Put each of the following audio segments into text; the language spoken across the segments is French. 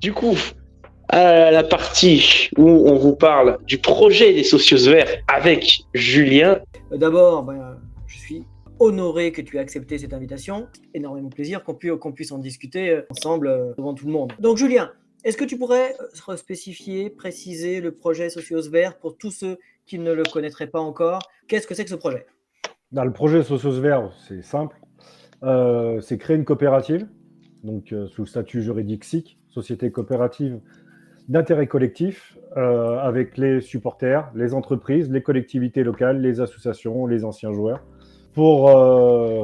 Du coup, à la partie où on vous parle du projet des socios verts avec Julien. D'abord, je suis honoré que tu aies accepté cette invitation. Énormément de plaisir qu'on puisse en discuter ensemble devant tout le monde. Donc Julien, est-ce que tu pourrais spécifier, préciser le projet Socios Vert pour tous ceux qui ne le connaîtraient pas encore? Qu'est-ce que c'est que ce projet? Dans le projet Sociosphère, c'est simple. C'est créer une coopérative, donc sous le statut juridique SIC, Société coopérative d'intérêt collectif, avec les supporters, les entreprises, les collectivités locales, les associations, les anciens joueurs, pour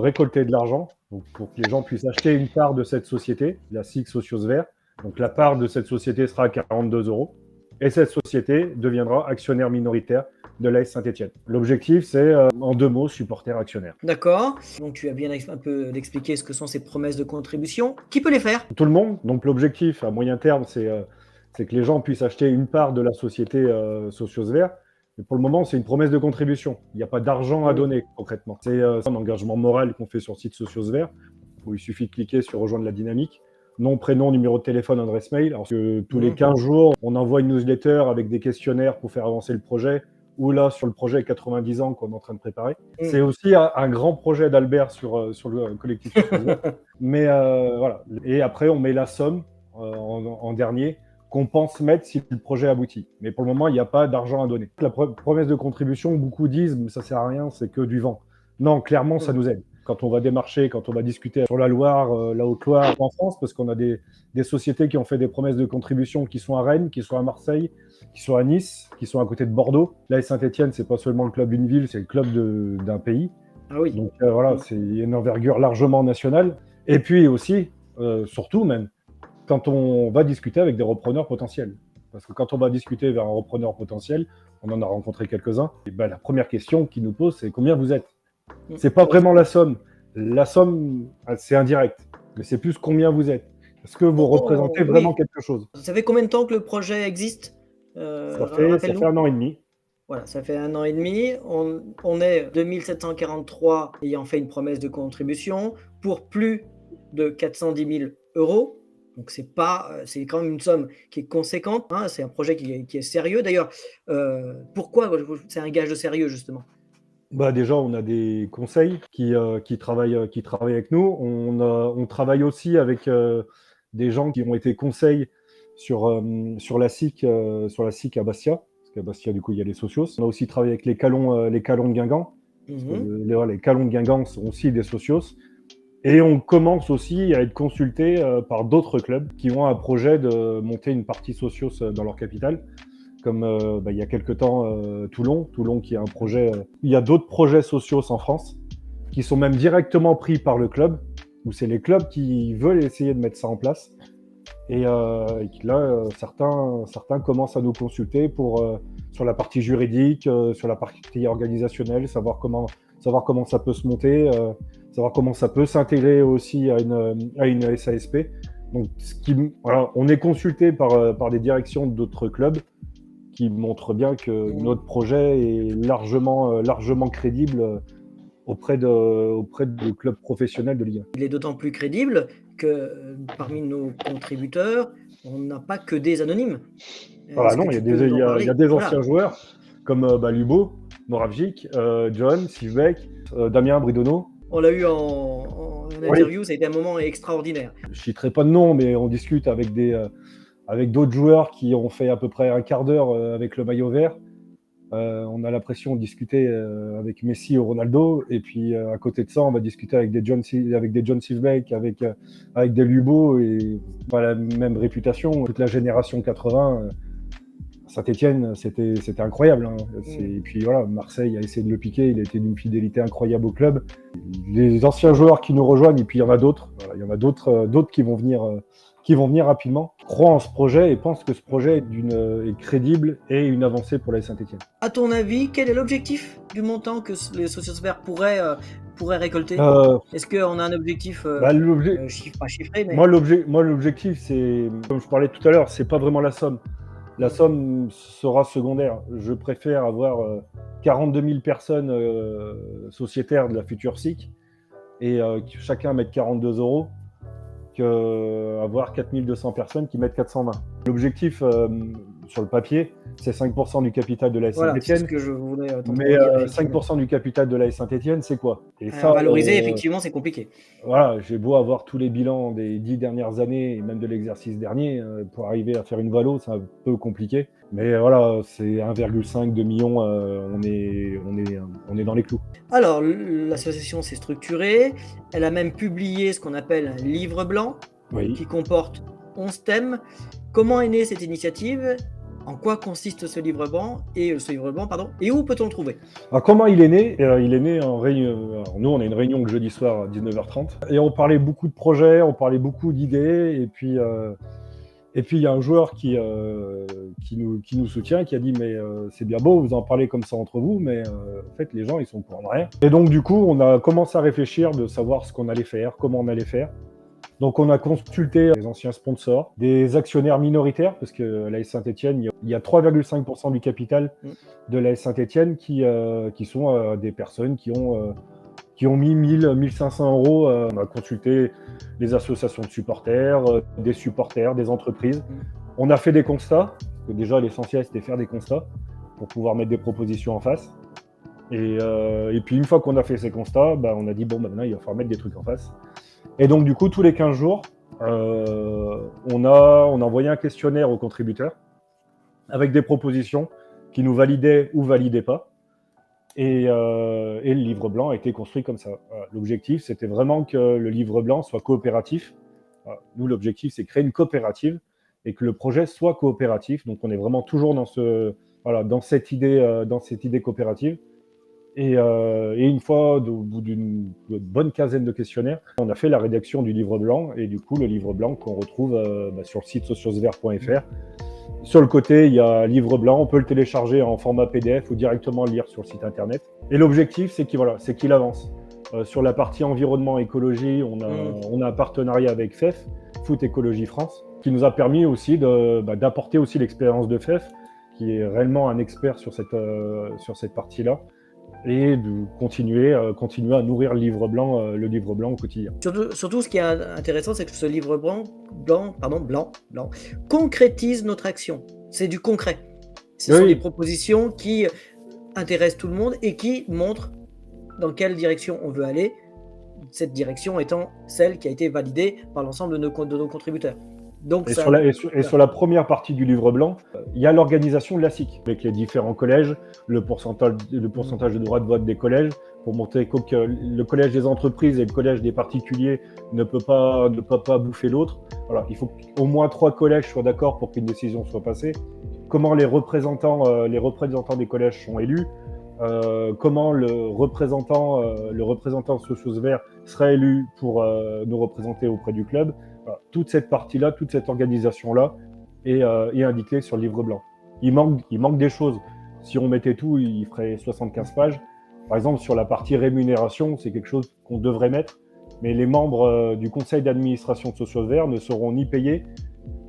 récolter de l'argent, donc pour que les gens puissent acheter une part de cette société, la SIC Sociosphère. Donc la part de cette société sera à 42 euros. Et cette société deviendra actionnaire minoritaire de l'AS Saint-Etienne. L'objectif, c'est, en 2 mots, supporter actionnaire. D'accord. Donc tu as bien un peu expliqué ce que sont ces promesses de contribution. Qui peut les faire? Tout le monde. Donc l'objectif, à moyen terme, c'est que les gens puissent acheter une part de la société Sociosphère. Mais pour le moment, c'est une promesse de contribution. Il n'y a pas d'argent à donner, concrètement. C'est un engagement moral qu'on fait sur le site Sociosphère, où il suffit de cliquer sur rejoindre la dynamique. Nom, prénom, numéro de téléphone, adresse mail. Alors que tous les 15 jours, on envoie une newsletter avec des questionnaires pour faire avancer le projet, ou là, sur le projet 90 ans qu'on est en train de préparer. C'est aussi un grand projet d'Albert sur le collectif. Mais voilà. Et après, on met la somme en dernier qu'on pense mettre si le projet aboutit. Mais pour le moment, il n'y a pas d'argent à donner. La promesse de contribution, beaucoup disent, mais ça sert à rien, c'est que du vent. Non, clairement, ça nous aide. Quand on va démarcher, quand on va discuter sur la Loire, la Haute-Loire, en France, parce qu'on a des sociétés qui ont fait des promesses de contribution qui sont à Rennes, qui sont à Marseille, qui sont à Nice, qui sont à côté de Bordeaux. Là, Saint-Etienne, c'est pas seulement le club d'une ville, c'est le club d'un pays. Ah oui. Donc voilà, c'est une envergure largement nationale. Et puis aussi, surtout même, quand on va discuter avec des repreneurs potentiels. Parce que quand on va discuter vers un repreneur potentiel, on en a rencontré quelques-uns, et ben, la première question qu'ils nous posent, c'est combien vous êtes? C'est pas vraiment la somme. La somme, c'est indirect. Mais c'est plus combien vous êtes. Est-ce que vous représentez vraiment quelque chose? Ça fait combien de temps que le projet existe? Ça fait 1 an et demi. Voilà, ça fait 1 an et demi. On est 2743 ayant fait une promesse de contribution pour plus de 410 000 euros. Donc c'est quand même une somme qui est conséquente, hein. C'est un projet qui est sérieux. D'ailleurs, pourquoi c'est un gage de sérieux justement? Bah déjà, on a des conseils qui travaillent avec nous. On travaille aussi avec des gens qui ont été conseils sur la SIC à Bastia. Parce qu'à Bastia, du coup, il y a les socios. On a aussi travaillé avec les Calons de Guingamp. Parce que les Calons de Guingamp sont aussi des socios. Et on commence aussi à être consulté par d'autres clubs qui ont un projet de monter une partie socios dans leur capitale. Comme il y a quelque temps Toulon qui a un projet. Il y a d'autres projets sociaux en France qui sont même directement pris par le club, où c'est les clubs qui veulent essayer de mettre ça en place. Et là, certains commencent à nous consulter sur la partie juridique, sur la partie organisationnelle, savoir comment ça peut se monter, savoir comment ça peut s'intégrer aussi à une SASP. Donc, voilà, on est consulté par des directions d'autres clubs qui montre bien que notre projet est largement crédible auprès de clubs professionnels de Ligue 1. Il est d'autant plus crédible que parmi nos contributeurs, on n'a pas que des anonymes. Voilà, non, il y a des anciens joueurs comme Lubo, Moravgic, John, Sivek, Damien Bridono. On l'a eu en interview, ça a été un moment extraordinaire. Je ne citerai pas de nom, mais on discute avec d'autres joueurs qui ont fait à peu près un quart d'heure avec le maillot vert. On a l'impression de discuter avec Messi ou Ronaldo, et puis à côté de ça, on va discuter avec des John Sivek, avec des Lubo, et pas la même réputation. Toute la génération 80, Saint-Etienne, c'était incroyable. Hein. Et puis voilà, Marseille a essayé de le piquer, il a été d'une fidélité incroyable au club. Les anciens joueurs qui nous rejoignent, et puis il y en a d'autres. Voilà, il y en a d'autres qui vont venir rapidement, croient en ce projet et pensent que ce projet est crédible et une avancée pour la Saint-Etienne. À ton avis, quel est l'objectif du montant que les socios verts pourraient récolter? Est-ce qu'on a un objectif pas chiffré, mais... Moi, l'objectif, c'est, comme je parlais tout à l'heure, c'est pas vraiment la somme. La somme sera secondaire. Je préfère avoir 42 000 personnes sociétaires de la future SIC et chacun mettre 42 euros, qu'avoir 4200 personnes qui mettent 420. L'objectif, sur le papier, c'est 5% du capital de l'AS Voilà, c'est ce Saint-Étienne. que je voulais t'entendre Mais dire, effectivement. 5% du capital de l'AS Saint-Étienne, c'est quoi? Et À valoriser, effectivement, c'est compliqué. voilà, j'ai beau avoir tous les bilans des 10 dernières années et même de l'exercice dernier, pour arriver à faire une valo, c'est un peu compliqué. Mais voilà, c'est 1,5-2 millions, on est dans les clous. Alors, l'association s'est structurée. Elle a même publié ce qu'on appelle un livre blanc Oui. qui comporte 11 thèmes. Comment est née cette initiative? En quoi consiste ce livre blanc et où peut-on le trouver? Alors comment il est né? Il est né en réunion. Alors, nous, on a une réunion le jeudi soir à 19h30 et on parlait beaucoup de projets, on parlait beaucoup d'idées et puis il y a un joueur qui nous soutient et qui a dit mais c'est bien beau, vous en parlez comme ça entre vous, mais en fait les gens ils sont pour rien. Et donc du coup on a commencé à réfléchir de savoir ce qu'on allait faire, comment on allait faire. Donc on a consulté les anciens sponsors, des actionnaires minoritaires, parce que l'AS Saint-Étienne, il y a 3,5% du capital de l'AS Saint-Étienne qui sont des personnes qui ont mis 1 500 euros. On a consulté les associations de supporters, des supporters, des entreprises. On a fait des constats, parce que déjà l'essentiel c'était faire des constats pour pouvoir mettre des propositions en face. Et puis une fois qu'on a fait ces constats, on a dit maintenant il va falloir mettre des trucs en face. Et donc du coup tous les 15 jours, on a envoyé un questionnaire aux contributeurs avec des propositions qui nous validaient ou validaient pas. Et le livre blanc a été construit comme ça. L'objectif, c'était vraiment que le livre blanc soit coopératif. Nous, l'objectif, c'est créer une coopérative et que le projet soit coopératif. Donc, on est vraiment toujours dans cette idée coopérative. Et une fois, au bout d'une bonne quinzaine de questionnaires, on a fait la rédaction du livre blanc. Et du coup, le livre blanc qu'on retrouve sur le site sociosvert.fr. Sur le côté, il y a un livre blanc, on peut le télécharger en format PDF ou directement le lire sur le site internet. Et l'objectif, c'est qu'il avance. Sur la partie environnement écologie, on a un partenariat avec FEF, Foot Écologie France, qui nous a permis aussi d'apporter aussi l'expérience de FEF, qui est réellement un expert sur cette partie-là, et de continuer à nourrir le livre blanc au quotidien. Surtout, ce qui est intéressant, c'est que ce livre blanc concrétise notre action. C'est du concret. Ce sont des propositions qui intéressent tout le monde et qui montrent dans quelle direction on veut aller, cette direction étant celle qui a été validée par l'ensemble de nos contributeurs. Donc, sur la première partie du livre blanc, il y a l'organisation de la SIC, avec les différents collèges, le pourcentage de droits de vote des collèges, pour montrer que le collège des entreprises et le collège des particuliers ne peut pas bouffer l'autre. Voilà, il faut qu'au moins 3 collèges soient d'accord pour qu'une décision soit passée. Comment les représentants des collèges sont élus, comment le représentant Socios Verts sera élu pour nous représenter auprès du club. Voilà, toute cette partie-là, toute cette organisation-là est indiquée sur le livre blanc. Il manque des choses. Si on mettait tout, il ferait 75 pages. Par exemple, sur la partie rémunération, c'est quelque chose qu'on devrait mettre, mais les membres du conseil d'administration de Socios Verts ne seront ni payés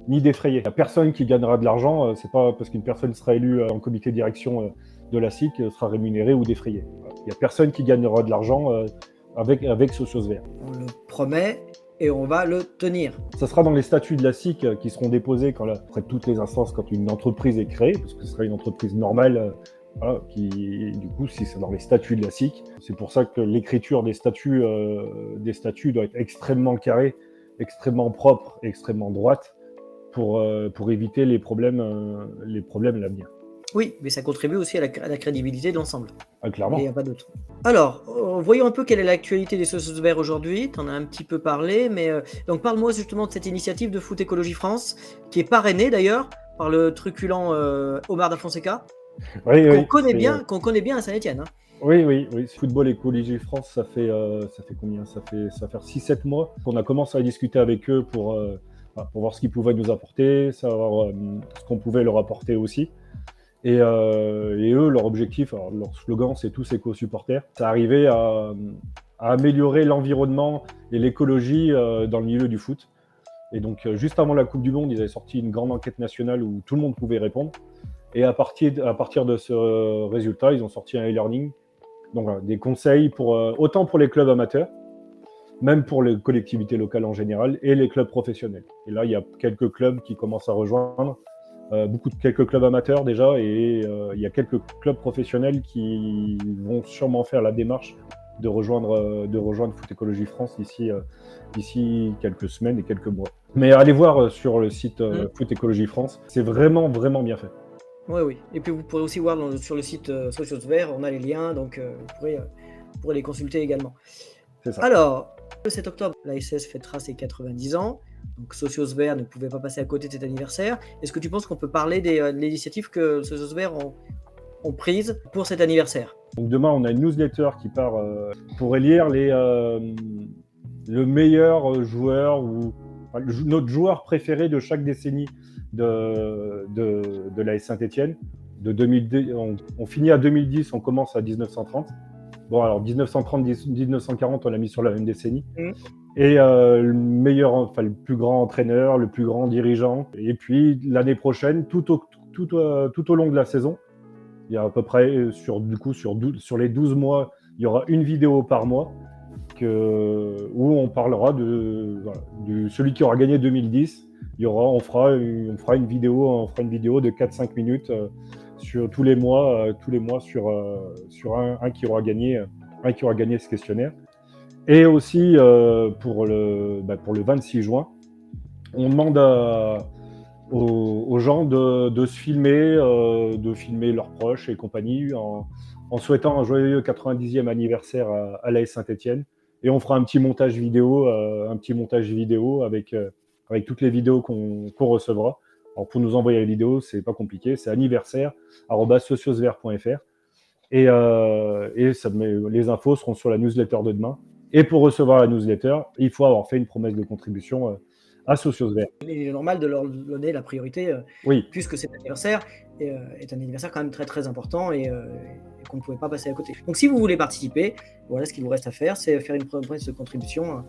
ni défrayés. Il n'y a personne qui gagnera de l'argent, c'est pas parce qu'une personne sera élue en comité de direction de la SIC sera rémunérée ou défrayée. Il n'y a personne qui gagnera de l'argent avec Socios Verts. On le promet et on va le tenir. Ça sera dans les statuts de la SIC qui seront déposés après toutes les instances quand une entreprise est créée, parce que ce sera une entreprise normale. Voilà, du coup, si c'est dans les statuts de la SIC, c'est pour ça que l'écriture des statuts doit être extrêmement carrée, extrêmement propre, extrêmement droite, pour éviter les problèmes à l'avenir. Oui, mais ça contribue aussi à la crédibilité de l'ensemble. Ah, clairement. Il n'y a pas d'autre. Alors, voyons un peu quelle est l'actualité des Socios Verts aujourd'hui. Tu en as un petit peu parlé, mais donc parle-moi justement de cette initiative de Foot Écologie France, qui est parrainée d'ailleurs par le truculent Omar Da Fonseca. Qu'on connaît bien à Saint-Étienne. Hein. Oui. Football Écologie France, ça fait combien ? Ça fait 6-7 mois qu'on a commencé à discuter avec eux pour voir ce qu'ils pouvaient nous apporter, savoir ce qu'on pouvait leur apporter aussi. Et eux, leur objectif, leur slogan, c'est tous éco-supporters. Ça arrivait à améliorer l'environnement et l'écologie dans le milieu du foot. Et donc, juste avant la Coupe du Monde, ils avaient sorti une grande enquête nationale où tout le monde pouvait répondre. Et à partir de ce résultat, ils ont sorti un e-learning, donc des conseils autant pour les clubs amateurs même pour les collectivités locales en général et les clubs professionnels. Et là, il y a quelques clubs qui commencent à rejoindre, quelques clubs amateurs déjà, et il y a quelques clubs professionnels qui vont sûrement faire la démarche de rejoindre Foot Écologie France d'ici quelques semaines et quelques mois. Mais allez voir sur le site Foot Écologie France, c'est vraiment, vraiment bien fait. Oui. Et puis vous pourrez aussi voir sur le site Socios Verts, on a les liens, donc vous pourrez les consulter également. C'est ça. Alors, le 7 octobre, l'ASS fêtera ses 90 ans. Donc Socios Verts ne pouvait pas passer à côté de cet anniversaire. Est-ce que tu penses qu'on peut parler de l'initiative que Socios Verts ont prise pour cet anniversaire? Donc demain, on a une newsletter qui part pour élire le meilleur joueur ou notre joueur préféré de chaque décennie de l'AS Saint-Étienne. On finit à 2010, on commence à 1930. Bon, alors 1930-1940, on l'a mis sur la même décennie. Et le plus grand entraîneur, le plus grand dirigeant. Et puis l'année prochaine, tout au long de la saison, il y a à peu près, sur les 12 mois, il y aura une vidéo par mois où on parlera de celui qui aura gagné 2010. On fera une vidéo de 4-5 minutes sur tous les mois sur un qui aura gagné ce questionnaire. Et aussi pour le 26 juin, on demande aux gens de se filmer, de filmer leurs proches et compagnie en souhaitant un joyeux 90e anniversaire à l'AS Saint-Étienne. Et on fera un petit montage vidéo avec toutes les vidéos qu'on recevra. Alors pour nous envoyer les vidéos, c'est pas compliqué, c'est anniversaire@sociosvert.fr et les infos seront sur la newsletter de demain. Et pour recevoir la newsletter, il faut avoir fait une promesse de contribution à Socios Verts. Il est normal de leur donner la priorité, puisque cet anniversaire est un anniversaire quand même très très important et qu'on ne pouvait pas passer à côté. Donc si vous voulez participer, voilà ce qu'il vous reste à faire, c'est faire une promesse de contribution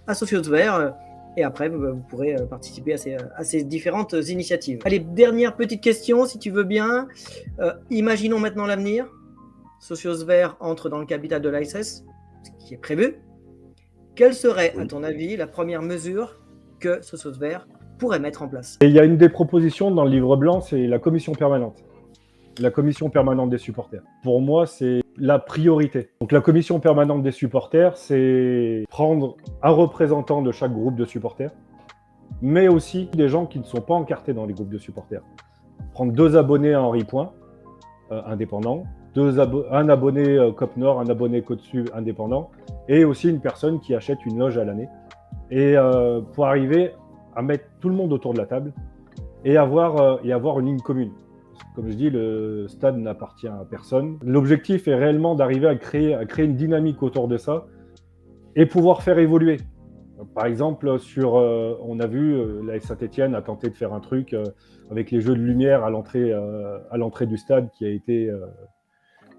à Socios Verts. Et après, vous pourrez participer à ces différentes initiatives. Allez, dernière petite question, si tu veux bien. Imaginons maintenant l'avenir. Socios Verts entre dans le capital de l'ASS, ce qui est prévu. Quelle serait, à ton avis, la première mesure que Socios Verts pourrait mettre en place? Et il y a une des propositions dans le livre blanc, c'est la commission permanente. La commission permanente des supporters. Pour moi, c'est la priorité. Donc la commission permanente des supporters, c'est prendre un représentant de chaque groupe de supporters, mais aussi des gens qui ne sont pas encartés dans les groupes de supporters. Prendre 2 abonnés à Henri Point, indépendants, un abonné COP Nord, un abonné Côte Sud indépendant, et aussi une personne qui achète une loge à l'année. Et pour arriver à mettre tout le monde autour de la table et avoir une ligne commune. Comme je dis, le stade n'appartient à personne. L'objectif est réellement d'arriver à créer une dynamique autour de ça et pouvoir faire évoluer. Par exemple, on a vu l'AS Saint-Étienne a tenté de faire un truc avec les jeux de lumière à l'entrée du stade qui a été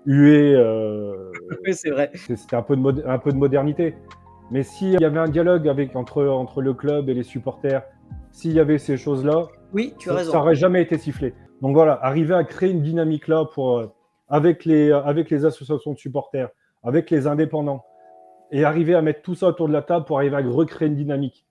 hué. Oui, c'est vrai. C'était un peu de modernité. Mais s'il y avait un dialogue entre le club et les supporters, s'il y avait ces choses-là, oui, tu as raison. Ça n'aurait jamais été sifflé. Donc voilà, arriver à créer une dynamique là avec les associations de supporters, avec les indépendants, et arriver à mettre tout ça autour de la table pour arriver à recréer une dynamique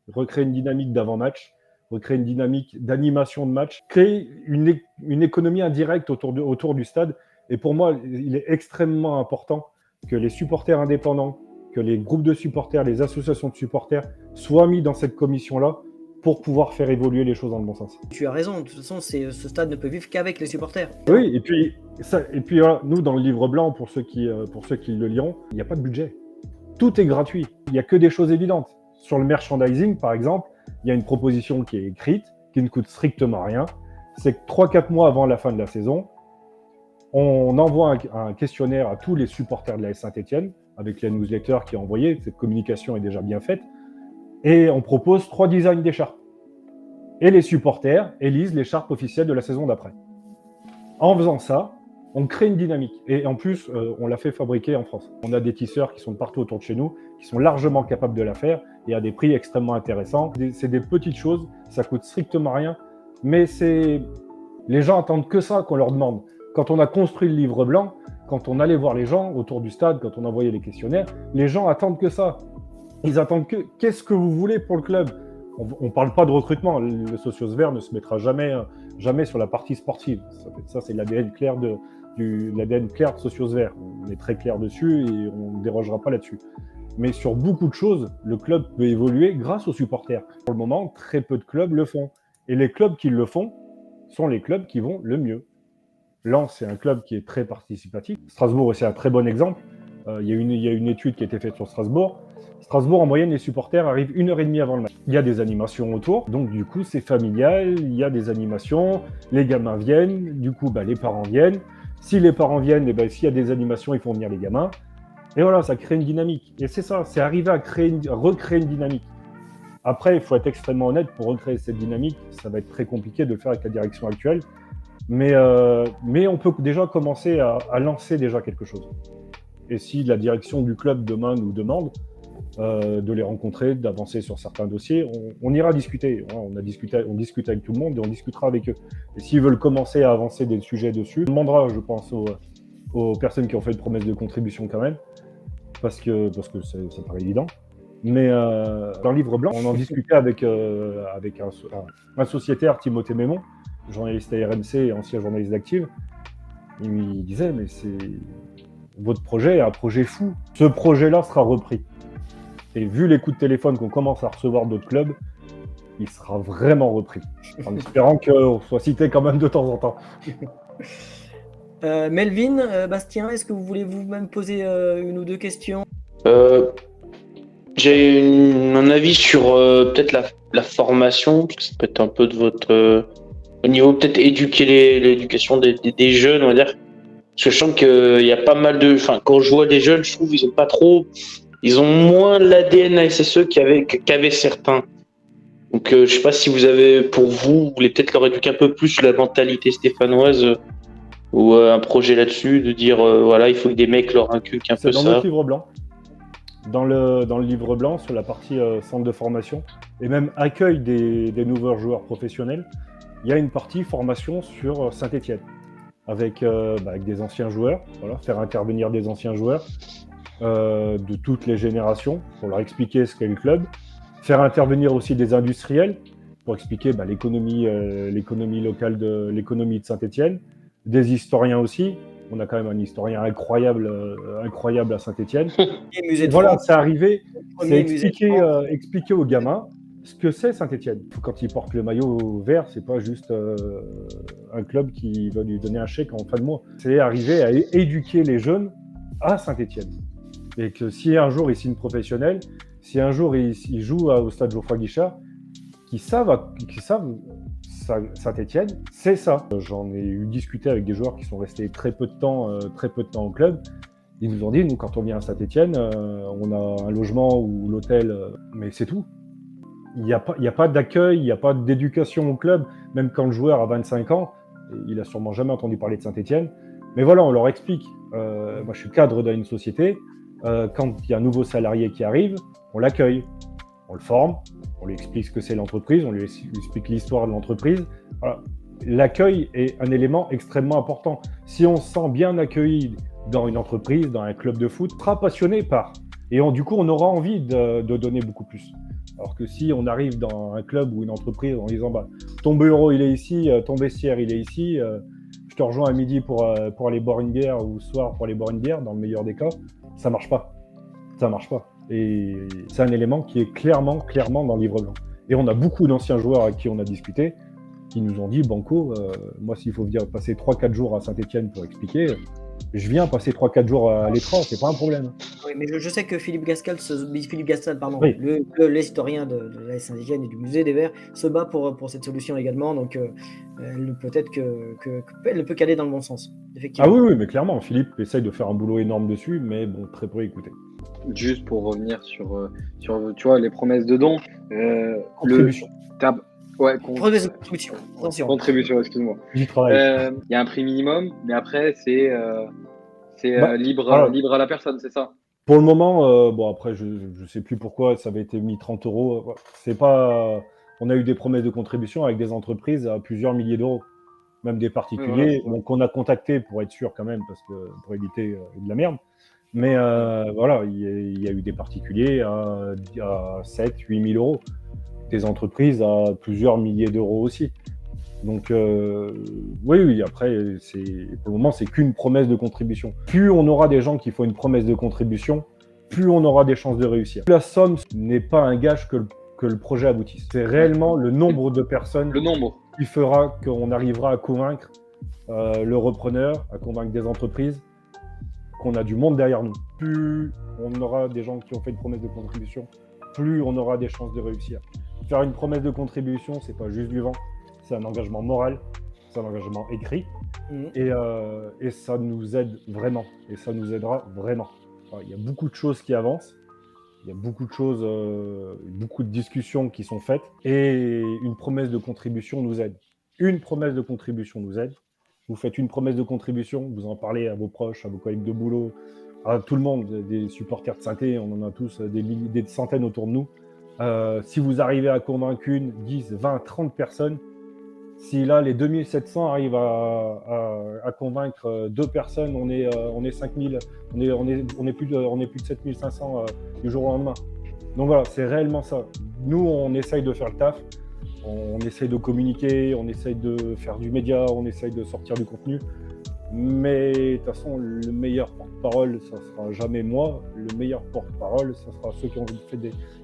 d'avant-match, recréer une dynamique d'animation de match, créer une économie indirecte autour du stade. Et pour moi, il est extrêmement important que les supporters indépendants, que les groupes de supporters, les associations de supporters soient mis dans cette commission-là pour pouvoir faire évoluer les choses dans le bon sens. Tu as raison, de toute façon, ce stade ne peut vivre qu'avec les supporters. Oui, et puis voilà, nous, dans le livre blanc, pour ceux qui le liront, il n'y a pas de budget. Tout est gratuit. Il n'y a que des choses évidentes. Sur le merchandising, par exemple, il y a une proposition qui est écrite, qui ne coûte strictement rien. C'est que 3-4 mois avant la fin de la saison, on envoie un questionnaire à tous les supporters de l'AS Saint-Étienne, avec la newsletter qui est envoyée. Cette communication est déjà bien faite. Et on propose 3 designs d'écharpes. Et les supporters élisent l'écharpe officielle de la saison d'après. En faisant ça, on crée une dynamique. Et en plus, on l'a fait fabriquer en France. On a des tisseurs qui sont partout autour de chez nous, qui sont largement capables de la faire, et à des prix extrêmement intéressants. C'est des petites choses, ça coûte strictement rien, mais les gens attendent que ça qu'on leur demande. Quand on a construit le livre blanc, quand on allait voir les gens autour du stade, quand on envoyait les questionnaires, les gens attendent que ça. Ils attendent que qu'est-ce que vous voulez pour le club. On ne parle pas de recrutement. Le Socios Vert ne se mettra jamais sur la partie sportive. Ça c'est l'ADN clair l'ADN clair de Socios Vert. On est très clair dessus et on ne dérogera pas là-dessus. Mais sur beaucoup de choses, le club peut évoluer grâce aux supporters. Pour le moment, très peu de clubs le font. Et les clubs qui le font sont les clubs qui vont le mieux. Lens, c'est un club qui est très participatif. Strasbourg, c'est un très bon exemple. Il y a une étude qui a été faite sur Strasbourg. Strasbourg, en moyenne, les supporters arrivent 1h30 avant le match. Il y a des animations autour, donc du coup, c'est familial. Il y a des animations, les gamins viennent, du coup, les parents viennent. Si les parents viennent, s'il y a des animations, ils font venir les gamins. Et voilà, ça crée une dynamique. Et c'est ça, c'est arriver à recréer une dynamique. Après, il faut être extrêmement honnête, pour recréer cette dynamique, ça va être très compliqué de le faire avec la direction actuelle. Mais on peut déjà commencer à lancer déjà quelque chose. Et si la direction du club demain nous demande de les rencontrer, d'avancer sur certains dossiers, on ira discuter. On discute avec tout le monde et on discutera avec eux. Et s'ils veulent commencer à avancer des sujets dessus, on demandera, je pense, aux personnes qui ont fait une promesse de contribution quand même, parce que ça paraît évident. Mais dans le livre blanc, on en discutait avec un sociétaire, Timothée Mémon, journaliste à RMC et ancien journaliste d'Active. Il disait, mais votre projet est un projet fou. Ce projet-là sera repris. Et vu les coups de téléphone qu'on commence à recevoir d'autres clubs, il sera vraiment repris. En espérant qu'on soit cité quand même de temps en temps. Melvin, Bastien, est-ce que vous voulez vous-même poser une ou deux questions? J'ai un avis sur peut-être la formation, parce que ça peut être un peu de votre au niveau peut-être éduquer l'éducation des jeunes, on va dire. Parce que je sens qu'il y a pas mal de... Enfin, quand je vois les jeunes, je trouve ils ont moins l'ADN ASSE qu'avaient certains. Donc je sais pas si vous voulez peut-être leur éduquer un peu plus sur la mentalité stéphanoise ou un projet là-dessus, de dire voilà, il faut que des mecs leur inculquent un peu ça. C'est dans notre livre blanc. Dans le livre blanc, sur la partie centre de formation, et même accueil des nouveaux joueurs professionnels, il y a une partie formation sur Saint-Étienne, avec des anciens joueurs, faire intervenir des anciens joueurs de toutes les générations, pour leur expliquer ce qu'est le club, faire intervenir aussi des industriels, pour expliquer l'économie locale l'économie de Saint-Étienne, des historiens aussi. On a quand même un historien incroyable à Saint-Étienne. Voilà, c'est arrivé, c'est expliquer aux gamins ce que c'est Saint-Étienne. Quand il porte le maillot vert, c'est pas juste un club qui va lui donner un chèque en fin de mois. C'est arriver à éduquer les jeunes à Saint-Étienne. Et que si un jour ils signent professionnel, si un jour ils jouent au stade Geoffroy Guichard, qu'ils savent Saint-Étienne, c'est ça. J'en ai eu discuté avec des joueurs qui sont restés très peu de temps au club. Ils nous ont dit, nous, quand on vient à Saint-Étienne, on a un logement ou l'hôtel, mais c'est tout. Il n'y a pas d'accueil, il n'y a pas d'éducation au club. Même quand le joueur a 25 ans, il n'a sûrement jamais entendu parler de Saint-Étienne. Mais voilà, on leur explique. Moi, je suis cadre dans une société. Quand il y a un nouveau salarié qui arrive, on l'accueille. On le forme, on lui explique ce que c'est l'entreprise, on lui explique l'histoire de l'entreprise. Voilà. L'accueil est un élément extrêmement important. Si on se sent bien accueilli dans une entreprise, dans un club de foot, sera passionné par. Et du coup, on aura envie de donner beaucoup plus. Alors que si on arrive dans un club ou une entreprise en disant ton bureau il est ici, ton vestiaire il est ici, je te rejoins à midi pour aller boire une bière ou ce soir pour aller boire une bière, dans le meilleur des cas, ça marche pas. Ça marche pas. Et c'est un élément qui est clairement dans le livre blanc. Et on a beaucoup d'anciens joueurs avec qui on a discuté qui nous ont dit Banco, moi s'il faut venir passer 3-4 jours à Saint-Étienne pour expliquer, je viens passer 3-4 jours à l'écran, c'est pas un problème. Oui, mais je sais que Philippe Gastal, oui. l'historien de la Saint-Étienne et du musée des Verts, se bat pour cette solution également, donc peut-être qu'elle peut caler dans le bon sens. Effectivement. Ah oui, mais clairement, Philippe essaye de faire un boulot énorme dessus, mais bon, très peu écouté. Juste pour revenir sur tu vois, les promesses de dons. Contribution. Contribution. Attention. Contribution, excuse-moi. J'y travaille. Il y a un prix minimum, mais après, c'est libre à la personne, c'est ça? Pour le moment, après, je ne sais plus pourquoi ça avait été mis 30 €. C'est pas... On a eu des promesses de contribution avec des entreprises à plusieurs milliers d'euros, même des particuliers, donc on a contacté pour être sûr quand même, parce que pour éviter de la merde. Mais voilà, il y a eu des particuliers à 7 000 8 000 euros, des entreprises à plusieurs milliers d'euros aussi. Donc oui, après, pour le moment, c'est qu'une promesse de contribution. Plus on aura des gens qui font une promesse de contribution, plus on aura des chances de réussir. La somme n'est pas un gage que le projet aboutisse. C'est réellement le nombre de personnes qui fera qu'on arrivera à convaincre le repreneur, à convaincre des entreprises, qu'on a du monde derrière nous. Plus on aura des gens qui ont fait une promesse de contribution, plus on aura des chances de réussir. Faire une promesse de contribution, c'est pas juste du vent, c'est un engagement moral, c'est un engagement écrit, et ça nous aide vraiment, et ça nous aidera vraiment. Alors, il y a beaucoup de choses qui avancent, il y a beaucoup de choses, beaucoup de discussions qui sont faites, et une promesse de contribution nous aide. Une promesse de contribution nous aide. Vous faites une promesse de contribution, vous en parlez à vos proches, à vos collègues de boulot, à tout le monde, des supporters de Saint-Étienne, on en a tous des centaines autour de nous. Si vous arrivez à convaincre 1, 10, 20, 30 personnes, si là les 2700 arrivent à convaincre 2 personnes, on est 5000, on est plus de 7500 du jour au lendemain. Donc voilà, c'est réellement ça. Nous, on essaye de faire le taf. On essaye de communiquer, on essaye de faire du média, on essaye de sortir du contenu. Mais de toute façon, le meilleur porte-parole, ça sera jamais moi. Le meilleur porte-parole, ça sera ceux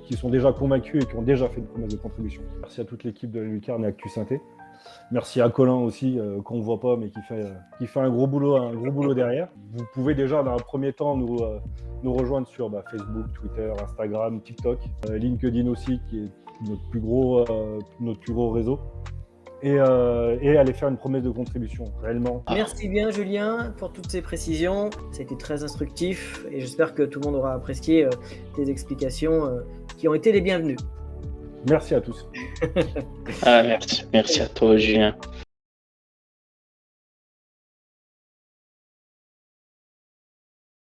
qui sont déjà convaincus et qui ont déjà fait une promesse de contribution. Merci à toute l'équipe de la Lucarne et Actu Synthé. Merci à Colin aussi, qu'on ne voit pas, mais qui fait un gros boulot derrière. Vous pouvez déjà, dans un premier temps, nous rejoindre sur Facebook, Twitter, Instagram, TikTok, LinkedIn aussi, qui est notre plus gros réseau, et aller faire une promesse de contribution, réellement. Merci bien Julien pour toutes ces précisions, ça a été très instructif et j'espère que tout le monde aura apprécié tes explications qui ont été les bienvenues. Merci à tous. Merci à toi Julien.